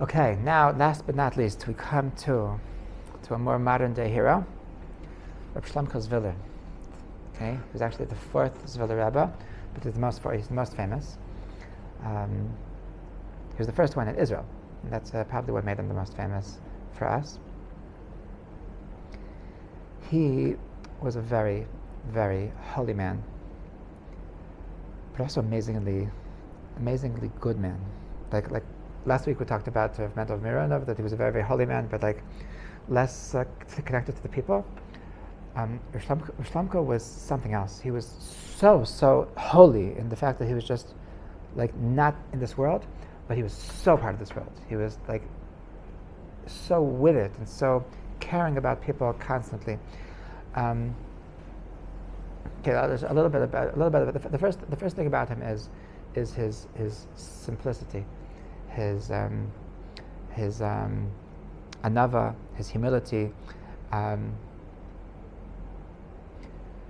Okay, now last but not least, we come to a more modern day hero, Reb Shlomka Zhevhil. Okay, who's actually the fourth Zhevhil Rebbe, but he's the most famous. He was the first one in Israel, and that's probably what made him the most famous for us. He was a very, very holy man, but also amazingly good man. Like last week we talked about Mental Mironov, that he was a very, very holy man, but like less connected to the people. Shlomka was something else. He was so holy in the fact that he was just like not in this world, but he was so part of this world. He was like so with it and so caring about people constantly. Okay, there's a little bit about the first thing about him is his simplicity, his anava, his humility.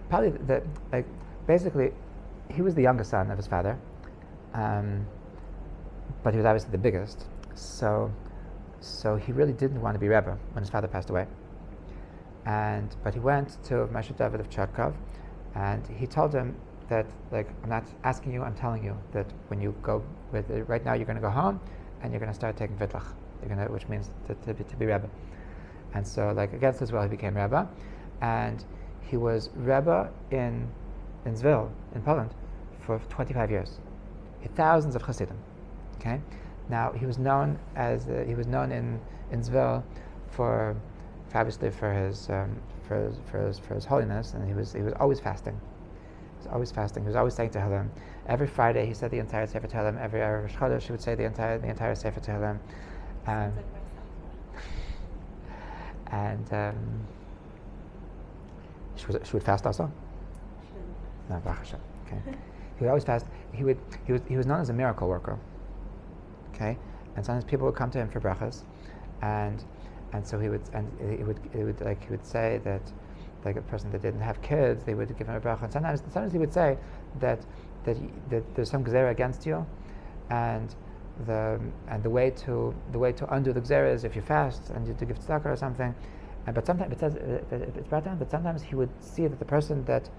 Probably basically, he was the youngest son of his father, but he was obviously the biggest. So he really didn't want to be Rebbe when his father passed away. But he went to Moshe David of Cherkov, and he told him that, like, I'm not asking you, I'm telling you that when you go with it, right now you're going to go home and you're going to start taking Vitlach, which means to be Rebbe. And so, like, against his will, he became Rebbe, and he was Rebbe in Zhevhil, in Poland, for 25 years. Thousands of Chassidim. Okay, now he was known in Zhevhil for obviously for his holiness, and he was always fasting. He was always fasting. He was always saying Tehillim. Every Friday he said the entire Sefer Tehillim. Every Rosh Chodesh he would say the entire Sefer Tehillim. She would fast also. No, Baruch Hashem. Okay, he would always fast. He was known as a miracle worker. Okay, and sometimes people would come to him for brachas, and so he would say that, like, a person that didn't have kids, they would give him a bracha. And sometimes he would say that there's some gzera against you, and the way to undo the gzera is if you fast and you to give tzedakah or something. But sometimes it's brought down that sometimes he would see that the person that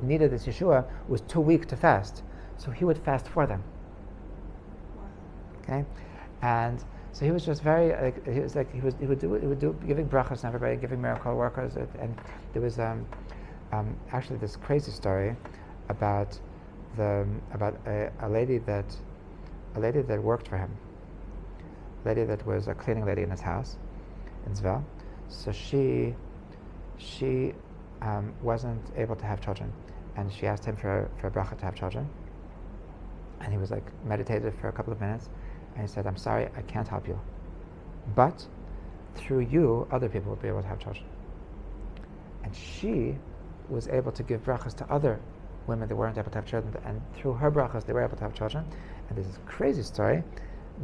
needed this Yeshua was too weak to fast, so he would fast for them. Okay, and so he was just very he would do giving brachas to everybody, giving miracle workers, and there was actually this crazy story about a lady that worked for him, a lady that was a cleaning lady in his house in Zhevhil. So she wasn't able to have children, and she asked him for a bracha to have children, and he was like meditated for a couple of minutes. And he said, I'm sorry, I can't help you. But through you, other people will be able to have children. And she was able to give brachas to other women that weren't able to have children. And through her brachas, they were able to have children. And there's this crazy story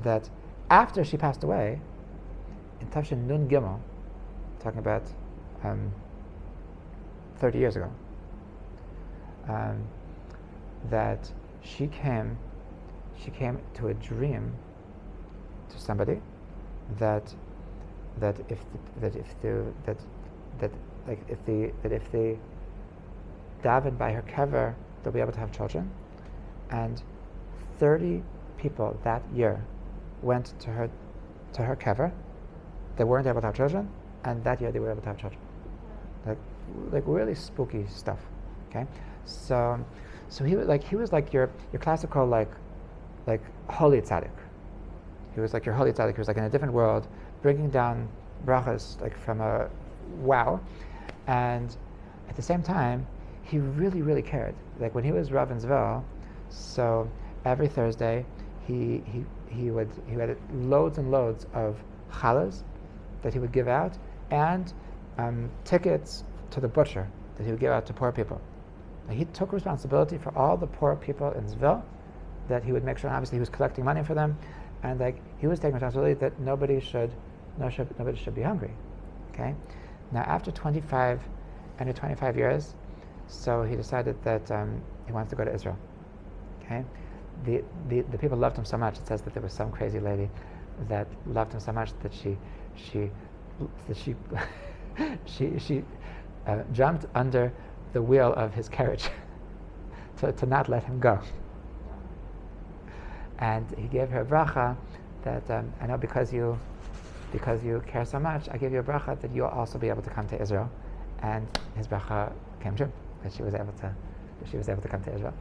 that after she passed away, in Tafshin Nun Gimel, talking about 30 years ago, that she came to a dream to somebody that if they daven by her kever, they'll be able to have children. And 30 people that year went to her kever. They weren't able to have children, and that year they were able to have children. Like really spooky stuff. Okay, so he was like your classical like holy tzaddik. He was like your holy tzaddik. He was like in a different world, bringing down brachas like from a wow, and at the same time, he really, really cared. Like when he was Rav in Zhevhil, so every Thursday he had loads and loads of challahs that he would give out, and tickets to the butcher that he would give out to poor people. Like he took responsibility for all the poor people in Zhevhil, that he would make sure, and obviously he was collecting money for them, and like he was taking responsibility that nobody should be hungry. Okay, now after 25 years, so he decided that he wants to go to Israel. Okay, the people loved him so much. It says that there was some crazy lady that loved him so much that she she jumped under the wheel of his carriage to not let him go. And he gave her a bracha that I know because you care so much, I give you a bracha that you'll also be able to come to Israel. And his bracha came true, that she was able to come to Israel.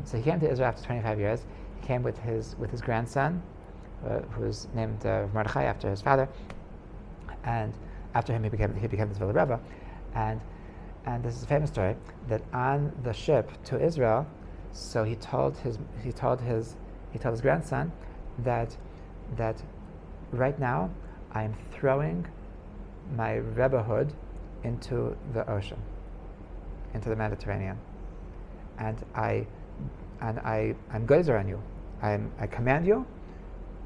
So he came to Israel after 25 years. He came with his grandson, who was named Mordechai after his father, and after him he became the Zhevhil Rebbe. And this is a famous story that on the ship to Israel, so he told his grandson that right now I am throwing my Rebbehood into the ocean, into the Mediterranean, and I'm geyser on you. I command you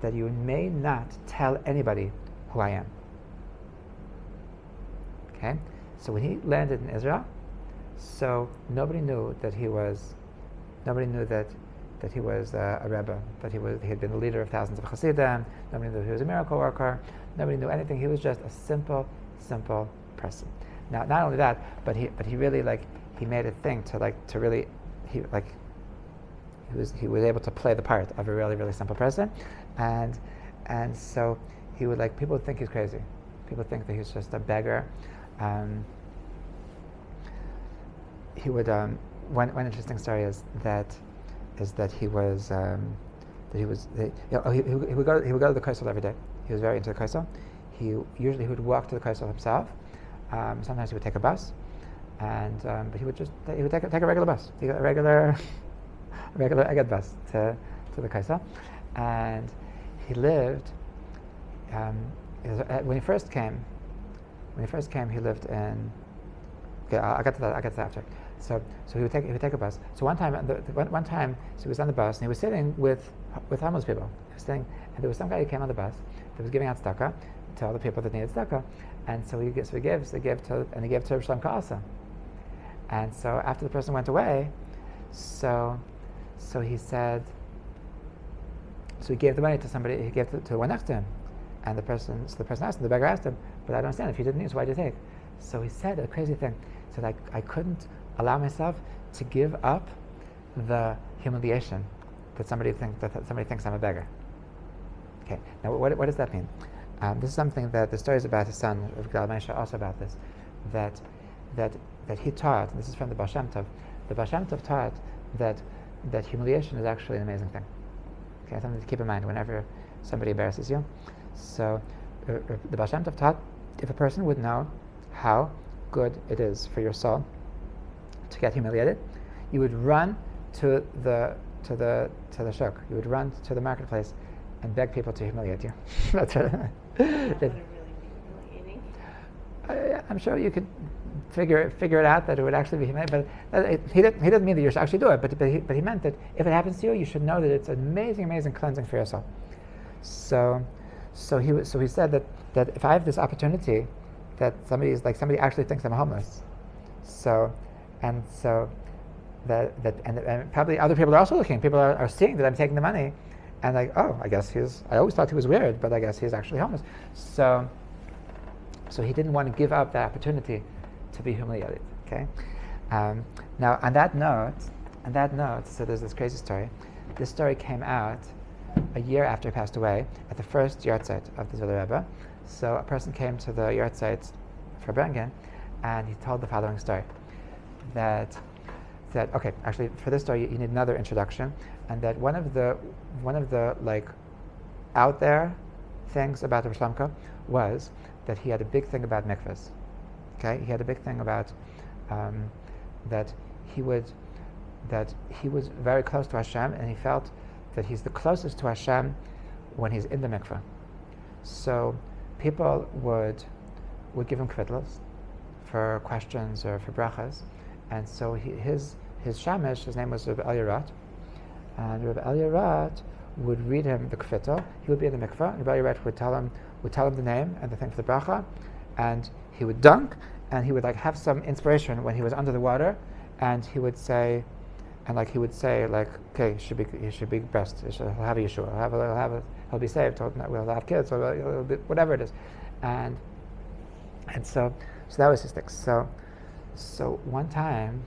that you may not tell anybody who I am. Okay, so when he landed in Israel, so nobody knew that he was a Rebbe, that he had been the leader of thousands of Hasidim. Nobody knew he was a miracle worker. Nobody knew anything. He was just a simple person. Now, not only that, but he really he made a thing he was able to play the part of a really simple person, and so he would people would think he's crazy. People think that he's just a beggar. He would one interesting story is that he would go to the Kosel every day. He was very into the Kosel. He would walk to the Kosel himself. Sometimes he would take a bus, but he would take a regular bus, a regular Egged bus to the Kosel, and he lived. When he first came, he lived in. Okay, I'll get to that after. So he would take a bus. So one time so he was on the bus and he was sitting with homeless people. He was sitting, and there was some guy who came on the bus that was giving out tzedakah to all the people that needed tzedakah, and so he gave to Shlomka also. And so after the person went away, so he said, so he gave the money to somebody. He gave it to one next to him, and the person asked him. The beggar asked him, "But I don't understand. If you didn't need, so why did you take?" So he said a crazy thing. He said, I couldn't allow myself to give up the humiliation that somebody thinks I'm a beggar. Okay, now what does that mean? This is something that the stories about his son, of Gdal Moshe, also about this, that he taught, and this is from the Baal Shem Tov. The Baal Shem Tov taught that humiliation is actually an amazing thing. Okay, something to keep in mind whenever somebody embarrasses you. So the Baal Shem Tov taught, if a person would know how good it is for your soul to get humiliated, you would run to the shuk. You would run to the marketplace and beg people to humiliate you. That's what would it really be humiliating? I'm sure you could figure it out that it would actually be humiliating. But he doesn't mean that you should actually do it. But he meant that if it happens to you, you should know that it's an amazing cleansing for your soul. So he said that if I have this opportunity, that somebody actually thinks I'm homeless, and probably other people are also looking. People are seeing that I'm taking the money, and I guess I always thought he was weird, but I guess he's actually homeless. So he didn't want to give up that opportunity to be humiliated. Okay. Now on that note, so there's this crazy story. This story came out a year after he passed away at the first yahrzeit of the Zhevhil Rebbe. So a person came to the yahrzeit for Brengen, and he told the following story. That okay, actually for this story you need another introduction, and that one of the out there things about Rav Shlomka was that he had a big thing about mikvahs. Okay, he had a big thing about that he was very close to Hashem, and he felt that he's the closest to Hashem when he's in the mikvah. So people would give him kvitlas for questions or for brachas, and so his shamish, his name was Reb Elyarat, and Reb Elyarat would read him the kvittel. He would be in the mikvah, and Reb Elyarat would tell him the name and the thing for the bracha, and he would dunk, and he would have some inspiration when he was under the water, and he would say, okay, he should be best. He'll have a Yeshua. He'll have he'll be saved. We'll have kids, or he'll be, whatever it is, and so that was his thing. So one time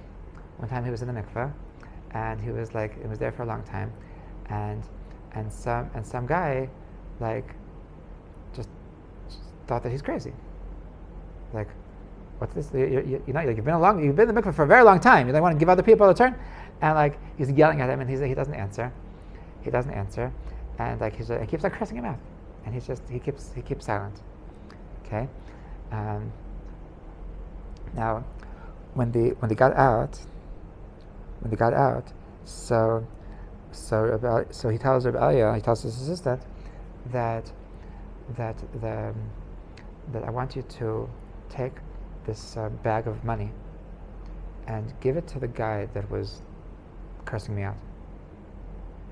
he was in the mikveh, and he was there for a long time, and some guy just thought that he's crazy. Like, what's this? You've been in the mikveh for a very long time. You don't want to give other people a turn, and he's yelling at him, and he doesn't answer. He doesn't answer, and he keeps cursing him out, and he keeps silent. Okay. Now, when they got out, so he tells Rabbi Elia, he tells his assistant that I want you to take this bag of money and give it to the guy that was cursing me out.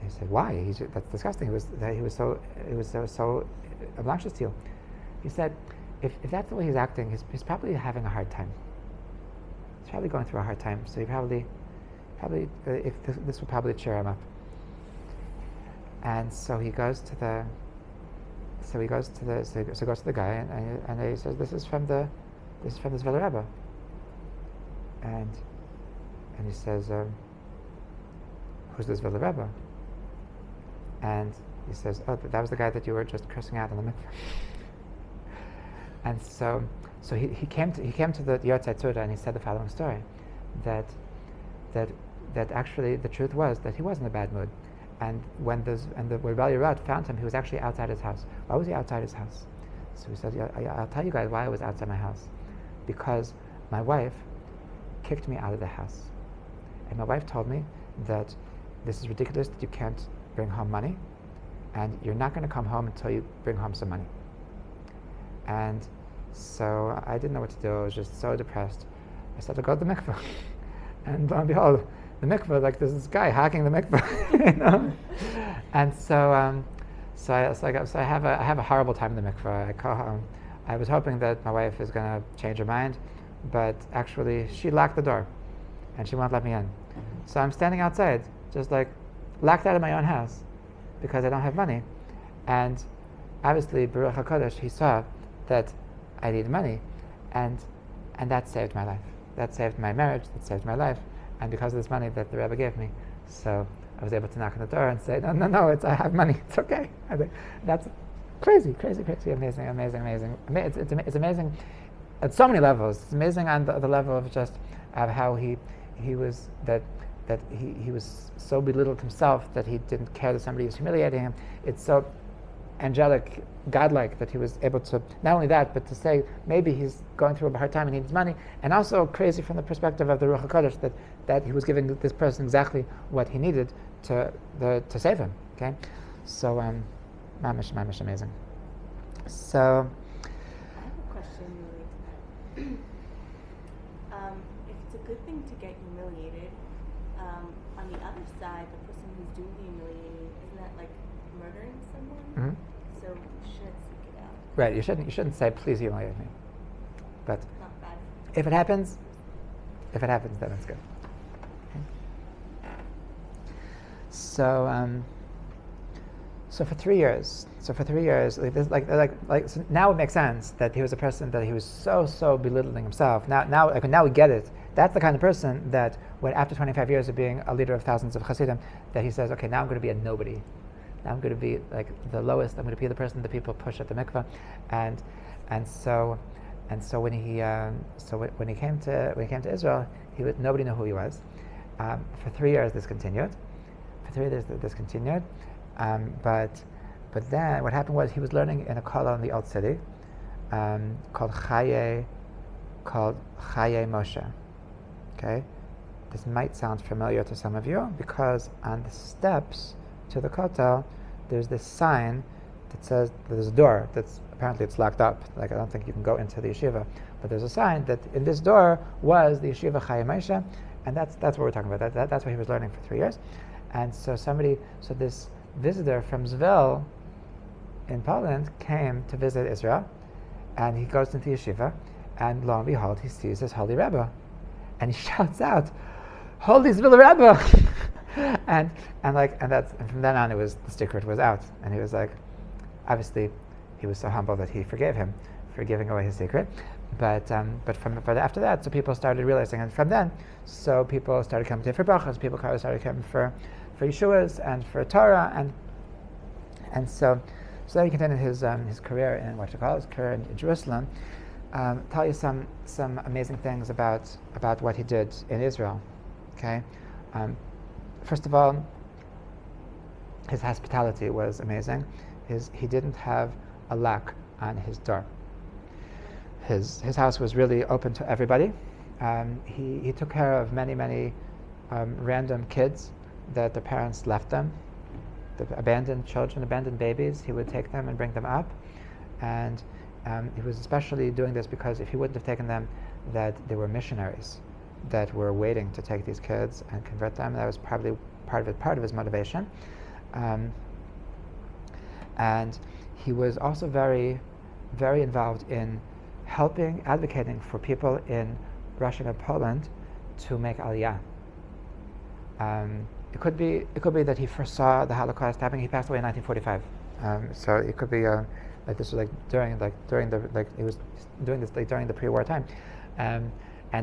And he said, "Why? That's disgusting. He was so obnoxious to you." He said, "If that's the way he's acting, he's probably having a hard time. He's probably going through a hard time. So he probably this will probably cheer him up." And so he goes to the guy and he says, "This is from the Zhevhil Rebbe." And he says, "Who's the Zhevhil Rebbe?" And he says, "Oh, that was the guy that you were just cursing out in the mikveh." And so he came to the Yotzei Tzura, and he said the following story, that actually the truth was that he was in a bad mood, and when Rabbi Yerut found him, he was actually outside his house. Why was he outside his house? So he said, "I'll tell you guys why I was outside my house, because my wife kicked me out of the house, and my wife told me that this is ridiculous that you can't bring home money, and you're not going to come home until you bring home some money." And so I didn't know what to do. I was just so depressed. I said, "I'll go to the mikveh." And lo and behold, the mikveh, there's this guy hacking the mikveh, And so I have a horrible time in the mikveh. I call home. I was hoping that my wife is going to change her mind, but actually she locked the door, and she won't let me in. So I'm standing outside, just locked out of my own house, because I don't have money. And obviously, Baruch HaKodesh, he saw that I need money, and that saved my life. That saved my marriage. That saved my life. And because of this money that the Rebbe gave me, so I was able to knock on the door and say, no, I have money. It's okay. I think that's crazy, amazing. It's amazing at so many levels. It's amazing on the level of just of how he was that he was so belittled himself that he didn't care that somebody was humiliating him. It's so angelic, godlike, that he was able to, not only that, but to say maybe he's going through a hard time and he needs money, and also crazy from the perspective of the Ruach HaKodesh, that he was giving this person exactly what he needed to save him. Okay, so mamish amazing. So I have a question related to that. If it's a good thing to get humiliated, on the other side, the person who's doing the humiliating, isn't that like murdering someone? Mm-hmm. So you shouldn't seek it out. Right, you shouldn't say, "Please humiliate me." But It's not bad. if it happens, then it's good. Okay. So for 3 years, so now it makes sense that he was a person that he was so belittling himself. Now we get it. That's the kind of person that when after 25 years of being a leader of thousands of Hasidim, that he says, "Okay, now I'm going to be a nobody. Now I'm going to be the lowest. I'm going to be the person that people push at the mikveh," and so when he came to Israel, nobody knew who he was. For 3 years this continued. But then what happened was he was learning in a kollel in the old city called Chaye Moshe. Okay, this might sound familiar to some of you because on the steps to the kotel there's this sign that says there's a door that's apparently it's locked up. I don't think you can go into the yeshiva, but there's a sign that in this door was the yeshiva Chaye Moshe, and that's what we're talking about. That's what he was learning for 3 years. And so this visitor from Zhevhil in Poland came to visit Israel, and he goes into the yeshiva, and lo and behold, he sees his holy Rebbe, and he shouts out, "Holy Zhevhil Rebbe!" and from then on, the secret was out, and he was like, obviously, he was so humble that he forgave him for giving away his secret. But after that, so people started realizing, and from then, so people started coming to for brachas. People started coming for Yeshuas and for Torah, and so then he continued his career in his career in Jerusalem. Tell you some amazing things about what he did in Israel. Okay, first of all, his hospitality was amazing. He didn't have a lock on his door. His house was really open to everybody. He took care of many random kids that the parents left them, the abandoned children, abandoned babies. He would take them and bring them up, and he was especially doing this because if he wouldn't have taken them, that there were missionaries that were waiting to take these kids and convert them. That was probably part of his motivation, and he was also very involved in advocating for people in Russia and Poland to make Aliyah. It could be that he first saw the Holocaust happening. He passed away in 1945, so it could be like this was during he was doing this during the pre-war time, and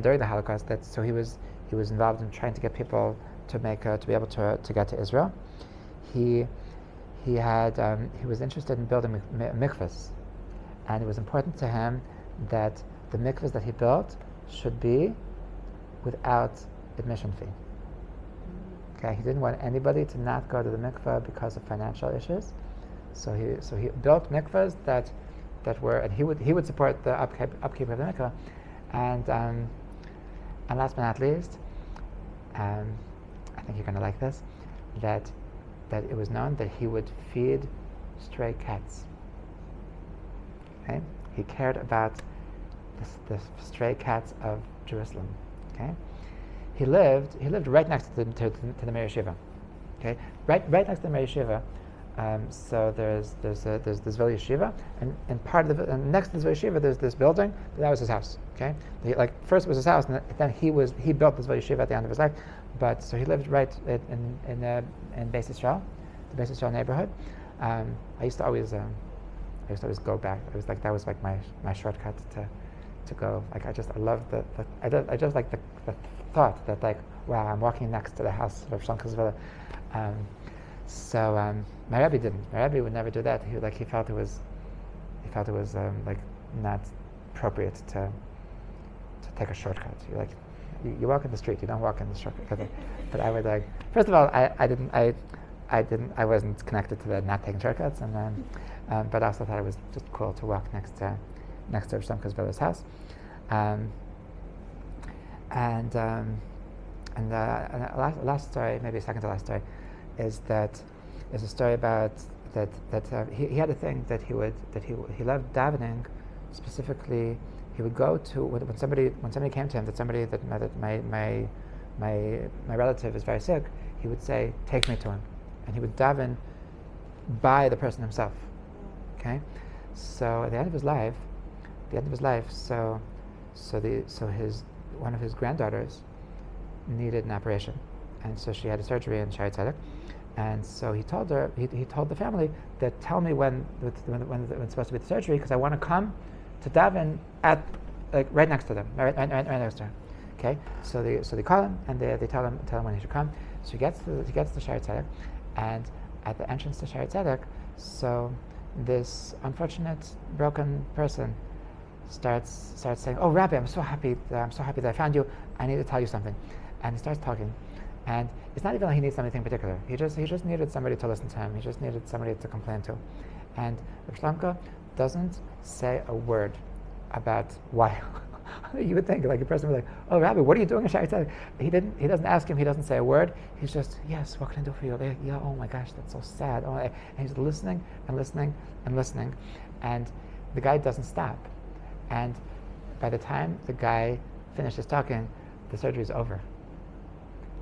during the Holocaust. So he was involved in trying to get people to be able to get to Israel. He was interested in building mikvahs, and it was important to him that the mikvahs that he built should be without admission fee. Okay, he didn't want anybody to not go to the mikvah because of financial issues. So he built mikvahs that were, and he would support the upkeep of the mikvah. And last but not least, I think you're going to like this, that it was known that he would feed stray cats. Okay, he cared about the stray cats of Jerusalem. Okay, he lived right next to the Meir Yeshiva. Okay, right next to the Meir Yeshiva. So there's this Zhevhil yeshiva, and part of and next to the Zhevhil yeshiva there's this building. That was his house. Okay, first was his house, and then he built this Zhevhil yeshiva at the end of his life. But so he lived right in Beis Yisrael, the Beis Yisrael neighborhood. I used to always go back. It was like that was like my shortcut to go. Like I just like the thought that like wow, I'm walking next to the house of Shlomka's villa. So my Rebbe didn't. My Rebbe would never do that. He felt it was like not appropriate to take a shortcut. You walk in the street. You don't walk in the shortcut. But I would like. First of all, I wasn't connected to the not taking shortcuts, and then but I also thought it was just cool to walk next to Shlomka's villa's house. And the last story, maybe second to last story, is a story about that he had a thing that he loved davening. Specifically, he would go to when somebody came to him that my relative is very sick. He would say, "Take me to him," and he would daven by the person himself. Okay, so at the end of his life, so one of his granddaughters needed an operation, and so she had a surgery in Shaarei Tzedek, and so he told her, he told the family that tell me when it's supposed to be the surgery because I want to come to daven at right next to them, right next to her. Okay, so they call him and they tell him when he should come. So he gets to Shaarei Tzedek, and at the entrance to Shaarei Tzedek, so this unfortunate broken person starts saying, "Oh, Rabbi, I'm so happy that I found you. I need to tell you something." And he starts talking, and it's not even like he needs something particular. He just needed somebody to listen to him. He just needed somebody to complain to, and Shlomka doesn't say a word about why. You would think like a person would be like, "Oh, Rabbi, what are you doing in Shaarei Tzedek?" He doesn't ask him. He doesn't say a word. He's just, "Yes, what can I do for you?" Yeah, oh my gosh, that's so sad. Oh, and he's listening and listening and listening, and the guy doesn't stop. And by the time the guy finishes talking, the surgery is over.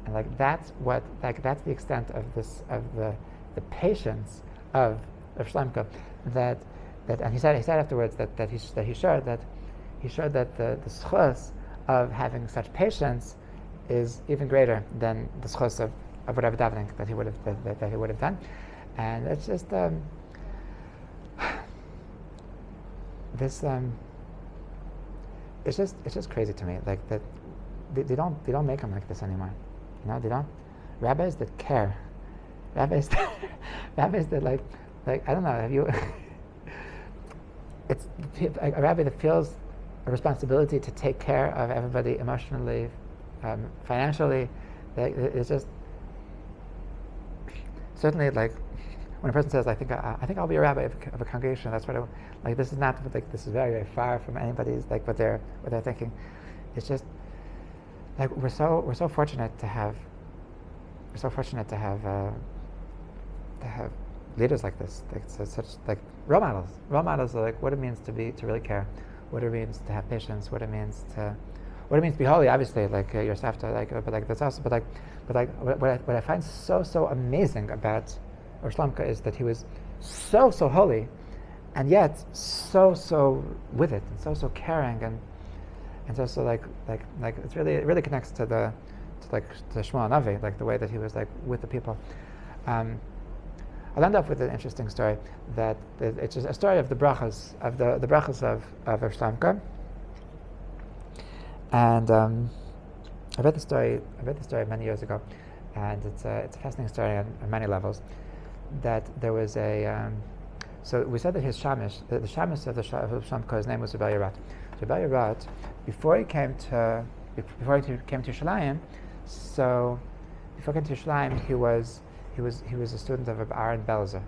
And that's the extent of the patience of Shlomka that and he said afterwards that he showed that the schus of having such patience is even greater than the schus of whatever davening that he would have done. And it's just this it's just crazy to me. Like that, they don't make them like this anymore. They don't. Rabbis that care, rabbis that like I don't know. Have you? It's a rabbi that feels a responsibility to take care of everybody emotionally, financially. It's just certainly like when a person says, "I think I'll be a rabbi of a congregation." That's what this is not like this is very, very far from anybody's what they're thinking. It's just like we're so fortunate to have leaders like this, such role models of what it means to really care, what it means to have patience, what it means to be holy. Obviously, your savta, but that's also, but what I find so amazing about Shlomka is that he was so holy, and yet so with it, and so caring, and so like it's it really connects to the Shmuel Navi, the way that he was with the people. I'll end up with an interesting story that it's just a story of the brachas of the brachas of Shlomka, and I read the story many years ago, and it's a fascinating story on many levels. That there was so we said that his shamish, the shamish of Shlomka, his name was Zhevhil Yarat. Zhevhil Yarat, before he came to Yerushalayim, so before he came to Yerushalayim, he was a student of Aaron Belzer.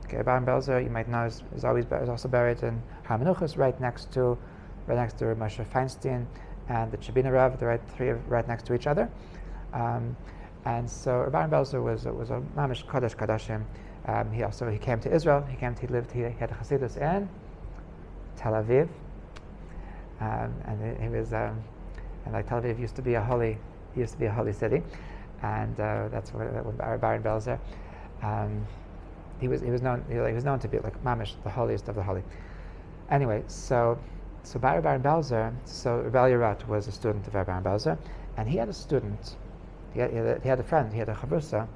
Okay, Aaron Belzer, you might know, is also buried in Har Menuchos, right next to Moshe Feinstein and the Chabina Rav, the three right next to each other. And so Aaron Belzer was a mamish kodesh kadashim. He came to Israel. He had a chassidus in Tel Aviv, and he was and Tel Aviv used to be a holy city, and that's what Aaron Belzer. He was known to be mamish, the holiest of the holy. Anyway, so by Aaron Belzer, so Zhevhil Yarat was a student of Aaron Belzer, and he had a student. He had a friend. He had a chavrusa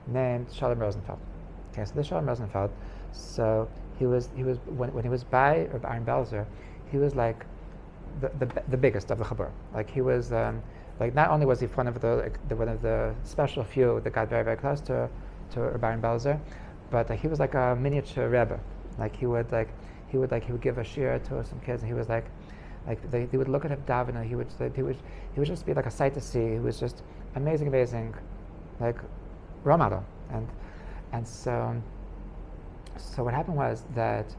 named Shalom Rosenfeld. Okay, so this Shalom Rosenfeld. So he was when he was by Aaron Belzer, he was the biggest of the chabur. He was not only was he one of the special few that got very, very close to Aaron Belzer, but he was like a miniature rebbe. He would give a shir to some kids, and he was they would look at him daven, and he would just be like a sight to see. He was just amazing, role model. And so what happened was that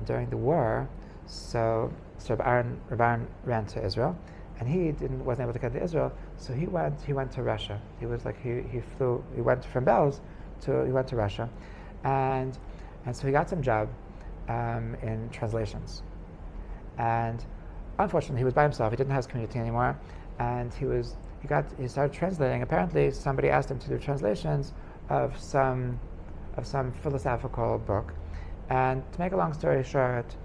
during the war, so Aaron ran to Israel, and he wasn't able to get to Israel, so he went to Russia. He was he went from Belz he went to Russia, and so he got some job in translations. And unfortunately, he was by himself. He didn't have his community anymore, and he started translating. Apparently, somebody asked him to do translations of some philosophical book. And to make a long story short,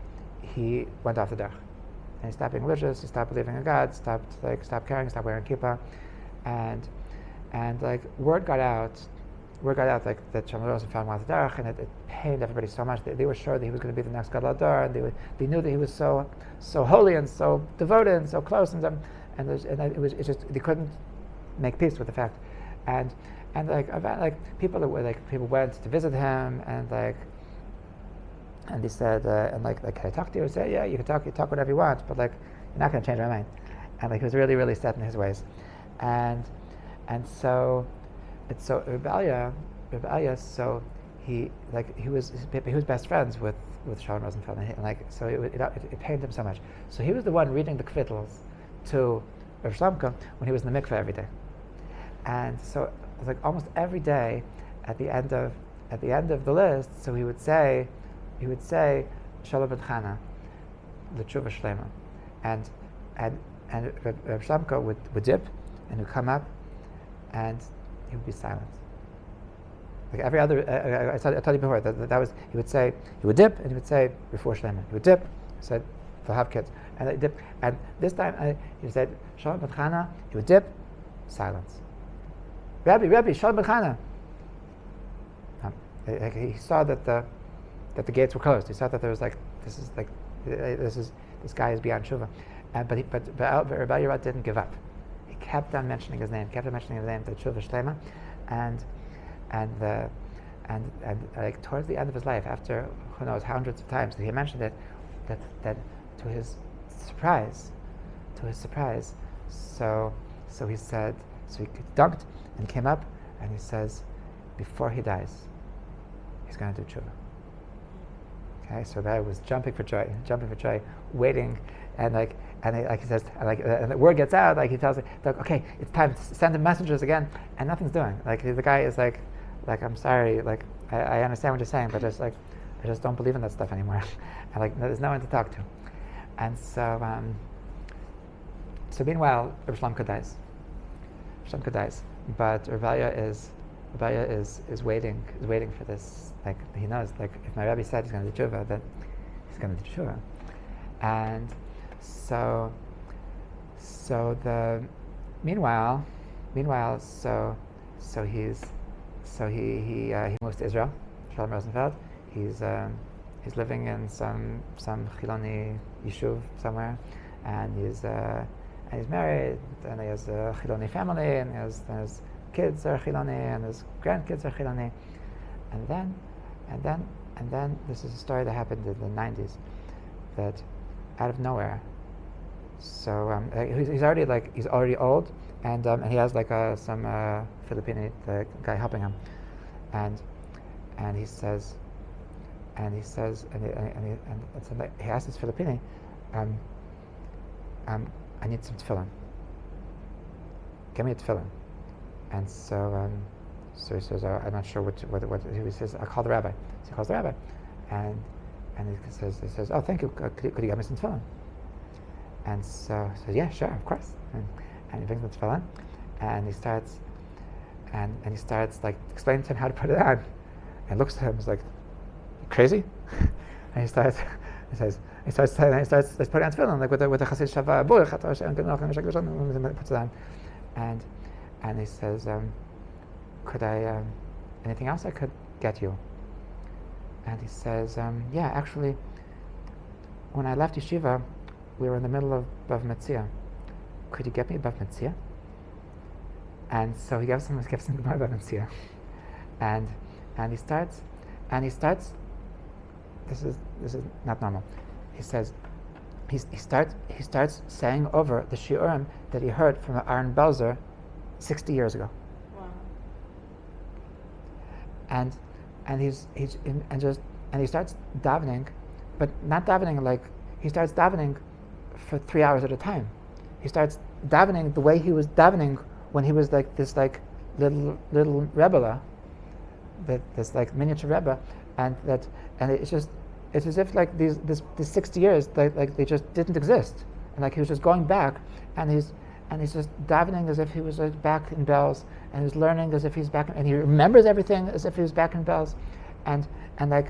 he went off the derech, and he stopped being religious. He stopped believing in God. Stopped caring. Stopped wearing kippah, and word got out that Shalom Rosenfeld went off the derech, and it pained everybody so much. They were sure that he was going to be the next Gadol Hador, and they knew that he was so holy and so devoted and so close, and it was just they couldn't make peace with the fact, and people went to visit him, and they said can I talk to you? I said, yeah, you can talk whatever you want, but you're not going to change my mind. And he was really, really set in his ways, and so Rebellia, so he was best friends with Shalom Rosenfeld, and so it pained him so much. So he was the one reading the kvittels to Rav Shlomka when he was in the mikveh every day, and so it was almost every day at the end of the list. So he would say Shalom B'chana, the tshuva shlema, and Rav Shlomka would dip, and he'd come up, and he would be silent. Every other, I told you before that was he would dip, and he would say before shlema. He would dip, he said they'll have kids, and they dip, and this time he said Shalom B'chana. He would dip, silence. Rabbi, Shalom B'chana. He saw that the gates were closed. He saw that there was This guy is beyond tshuva. But Rabbi Yerat didn't give up. He kept on mentioning his name, the tshuva shlema, and like towards the end of his life, after who knows hundreds of times that he mentioned it, that to his surprise, so he said, so he dunked and came up, and he says, before he dies, he's going to do tshuva. Okay, so Rabbi was jumping for joy, waiting, and he says, and the word gets out, like he tells it, like, okay, it's time to send him messengers again, and nothing's doing. Like the guy is like I'm sorry, like I understand what you're saying, but I just don't believe in that stuff anymore, and like there's no one to talk to, and so meanwhile, Shlomka dies, but Rebbeinu is waiting for this. Like he knows, like if my Rebbe said he's going to do tshuva, then he's going to do tshuva, and so the meanwhile, he moves to Israel. Shalom Rosenfeld. He's living in some Chiloni yishuv somewhere, and he's married, and he has a Chiloni family, and his kids are Chiloni, and his grandkids are Chiloni, and then this is a story that happened in the 90s, that out of nowhere. So he's already old, and he has like some Filipino guy helping him, and he says, he asks this Filipino, I need some tefillin. Give me a tefillin. And so he says, I'm not sure what he says. I'll call the rabbi. So he calls the rabbi, and he says, oh, thank you. Could you get me some tefillin? And so he says, yeah, sure, of course. And he brings the tefillin, and he starts like explaining to him how to put it on, and looks at him, he's like, you crazy? And he starts putting on tefillin, like with a chassid shava buch, puts it on, and he says, could I, anything else I could get you? And he says, yeah, actually, when I left yeshiva, we were in the middle of Bav Metzia. Could you get me Bav Metzia? And so he gives him Gemara Bav Metzia, and he starts. This is not normal. He says, he starts saying over the shiurim that he heard from Aaron Belzer 60 years ago. Wow. And he starts davening, but not davening like he starts davening for 3 hours at a time. He starts davening the way he was davening when he was like this like little Rebbe, this like miniature Rebbe, and it's as if like these 60 years like they just didn't exist, and like he was just going back, and he's just davening as if he was like back in Bells, and he's learning as if he's back, and he remembers everything as if he was back in Bells, and the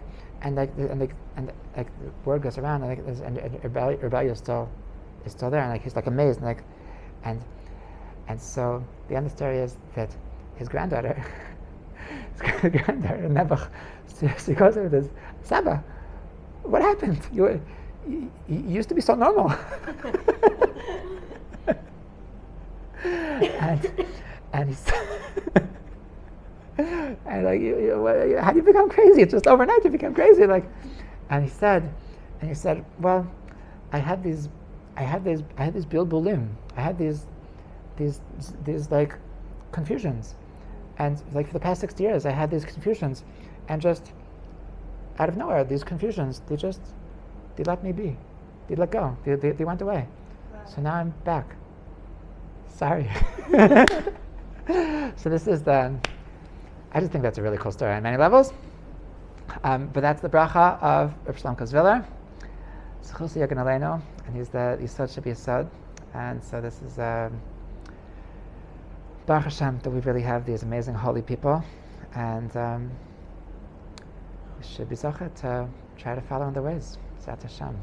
word goes around, and Rebbeinu is still there, and like he's like amazed, and so the end of the story is that his granddaughter Nebuch, she goes with his Saba. What happened? You used to be so normal. and he's and like how do you become crazy? It's just overnight you become crazy. Like, and he said, well, I had these bilbulim. I had these like confusions, and like for the past 60 years I had these confusions, and just out of nowhere these confusions they let me be, they let go, they went away. Wow. So now I'm back. Sorry. So this is I just think that's a really cool story on many levels. But that's the bracha of Reb Shlomka Zhevhil. Zchus Yagen Aleinu, and he's the Yisod Shabi Yisod. And so this is Baruch Hashem that we really have these amazing holy people, and we should be zocheh to try to follow in their ways. Zat Hashem.